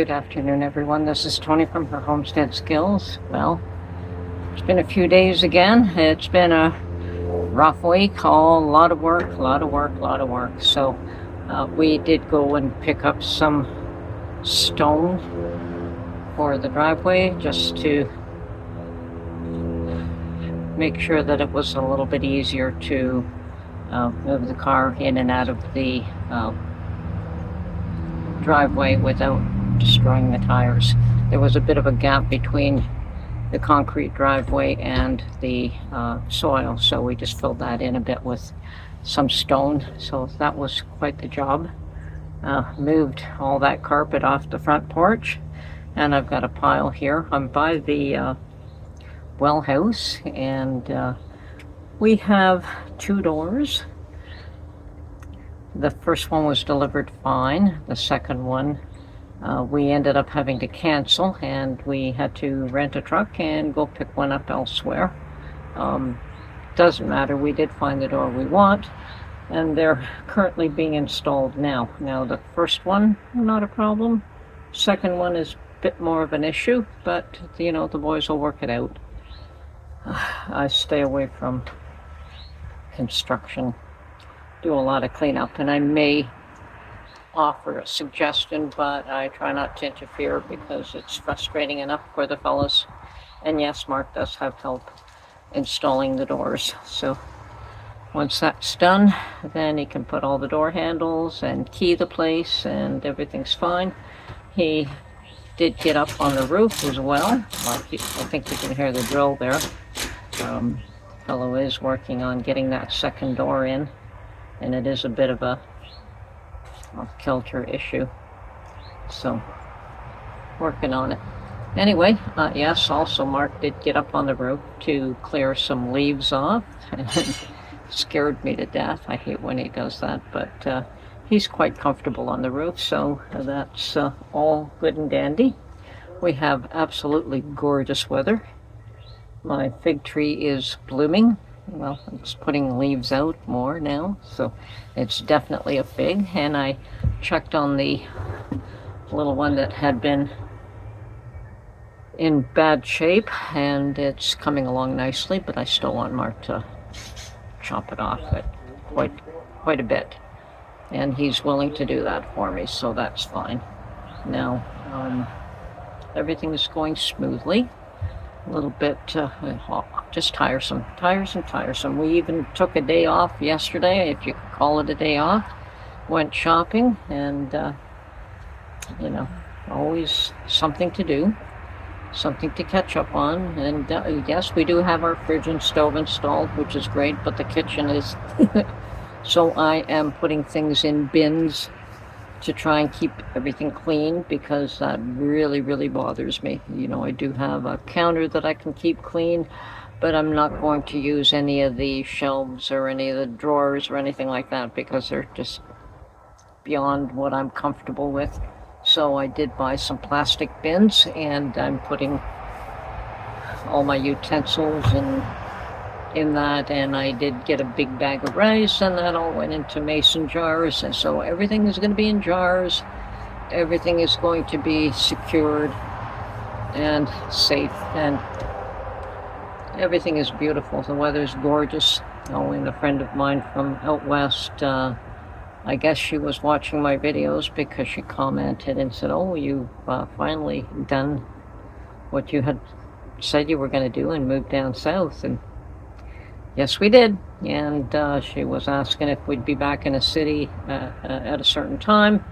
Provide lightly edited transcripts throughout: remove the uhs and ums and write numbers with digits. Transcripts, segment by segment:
Good afternoon, everyone. This is Tony from her Homestead Skills. Well, it's been a few days again. It's been a rough week. Oh, a lot of work, a lot of work, a lot of work. So we did go and pick up some stone for the driveway just to make sure that it was a little bit easier to move the car in and out of the driveway without destroying the tires. There was a bit of a gap between the concrete driveway and the soil, so we just filled that in a bit with some stone. So that was quite the job. Moved all that carpet off the front porch, and I've got a pile here. I'm by the well house, and we have two doors. The first one was delivered fine. The second one we ended up having to cancel, and we had to rent a truck and go pick one up elsewhere. Doesn't matter, we did find the door we want, and they're currently being installed now. Now the first one, not a problem. Second one is a bit more of an issue, but you know, the boys will work it out. I stay away from construction, do a lot of cleanup, and I may offer a suggestion, but I try not to interfere because it's frustrating enough for the fellas. And yes, Mark does have help installing the doors. So once that's done, then he can put all the door handles and key the place, and everything's fine. He did get up on the roof as well. I think you can hear the drill there. Fellow is working on getting that second door in, and it is a bit of a kilter issue, so working on it. Anyway, yes, also Mark did get up on the roof to clear some leaves off, and scared me to death. I hate when he does that, but he's quite comfortable on the roof, so that's all good and dandy. We have absolutely gorgeous weather. My fig tree is blooming. Well, it's putting leaves out more now, so it's definitely a fig. And I checked on the little one that had been in bad shape, and it's coming along nicely, but I still want Mark to chop it off at quite a bit, and he's willing to do that for me, so that's fine. Now everything is going smoothly. A little bit just tiresome. We even took a day off yesterday, if you could call it a day off. Went shopping, and you know, always something to do, something to catch up on. And yes, we do have our fridge and stove installed, which is great, but the kitchen is so I am putting things in bins to try and keep everything clean, because that really bothers me. You know, I do have a counter that I can keep clean, but I'm not going to use any of the shelves or any of the drawers or anything like that, because they're just beyond what I'm comfortable with. So I did buy some plastic bins, and I'm putting all my utensils in that, and I did get a big bag of rice, and that all went into mason jars, and so everything is going to be in jars. Everything is going to be secured and safe, and everything is beautiful. The weather's gorgeous. Oh, and a friend of mine from out west, I guess she was watching my videos because she commented and said, "Oh, you've finally done what you had said you were going to do and moved down south." And yes, we did. And she was asking if we'd be back in a city at a certain time,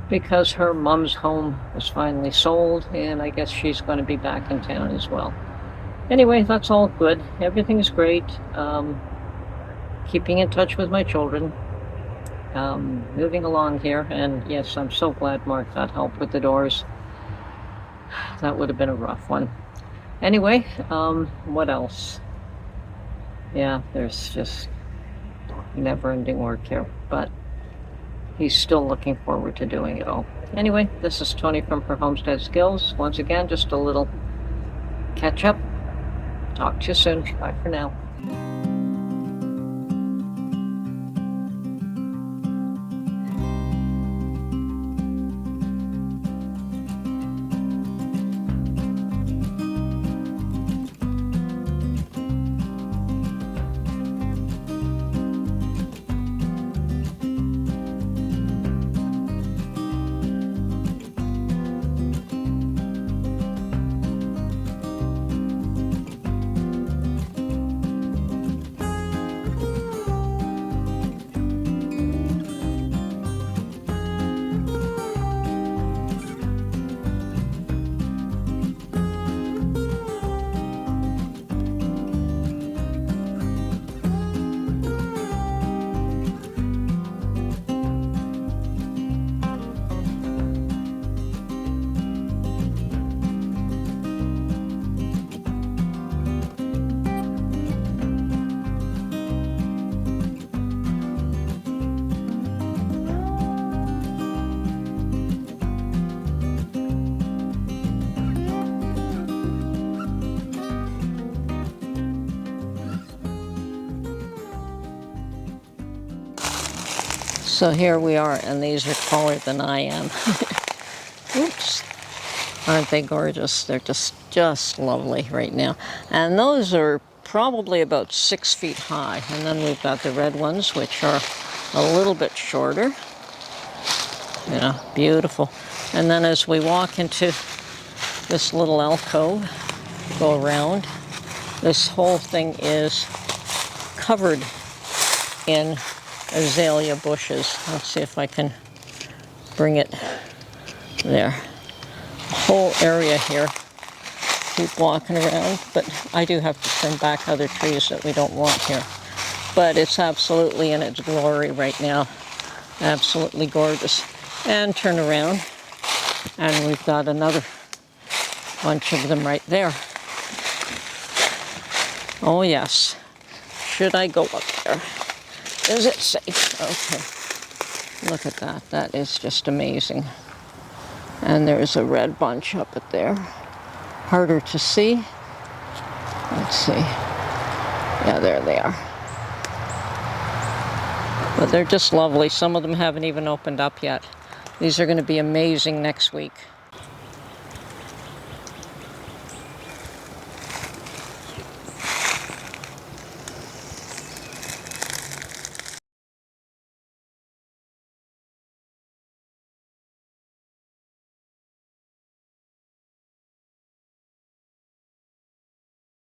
because her mom's home was finally sold, and I guess she's going to be back in town as well. Anyway, that's all good. Everything's great. Keeping in touch with my children. Moving along here, and yes, I'm so glad Mark got help with the doors. That would have been a rough one. Anyway, what else? Yeah, there's just never-ending work here, but he's still looking forward to doing it all. Anyway, this is Tony from Her Homestead Skills. Once again, just a little catch-up. Talk to you soon. Bye for now. So here we are, and these are taller than I am. Oops. Aren't they gorgeous? They're just lovely right now. And those are probably about 6 feet high. And then we've got the red ones, which are a little bit shorter. Yeah, beautiful. And then as we walk into this little alcove, go around, this whole thing is covered in azalea bushes. Let's see if I can bring it there. The whole area here. Keep walking around, but I do have to trim back other trees that we don't want here. But it's absolutely in its glory right now. Absolutely gorgeous. And turn around, and we've got another bunch of them right there. Oh yes. Should I go up there? Is it safe? Okay. Look at that. That is just amazing. And there's a red bunch up at there. Harder to see. Let's see. Yeah, there they are. But they're just lovely. Some of them haven't even opened up yet. These are going to be amazing next week.